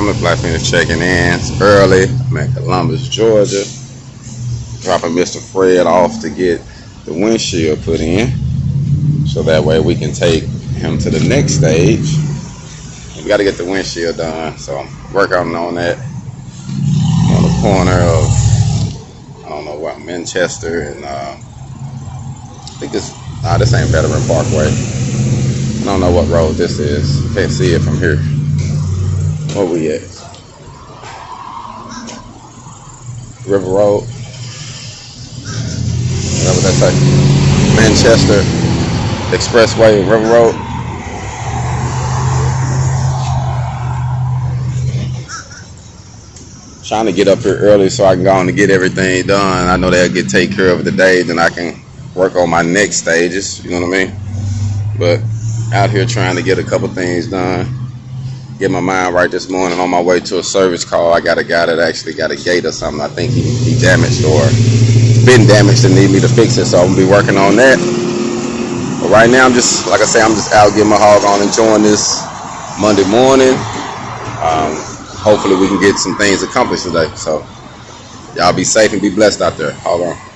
family. Black Phoenix checking in. It's early. I'm in Columbus, Georgia. Dropping Mr. Fred off to get the windshield put in, so that way we can take him to the next stage. We got to get the windshield done, so I'm working on that. On the corner of, I don't know what, Manchester and I think it's, this ain't Veteran Parkway. I don't know what road this is. Can't see it from here. Where we at? River Road. Is that what that say? Manchester Expressway, River Road. Trying to get up here early so I can go on and get everything done. I know they'll get taken care of today, then I can work on my next stages, you know what I mean? But out here trying to get a couple things done, get my mind right this morning. On my way to a service call, I got a guy that actually got a gate or something. I think he damaged or been damaged and need me to fix it, so I'm gonna be working on that. But right now I'm just, like I say, I'm just out getting my hog on, enjoying this Monday morning. Hopefully we can get some things accomplished today. So y'all be safe and be blessed out there. Hold on.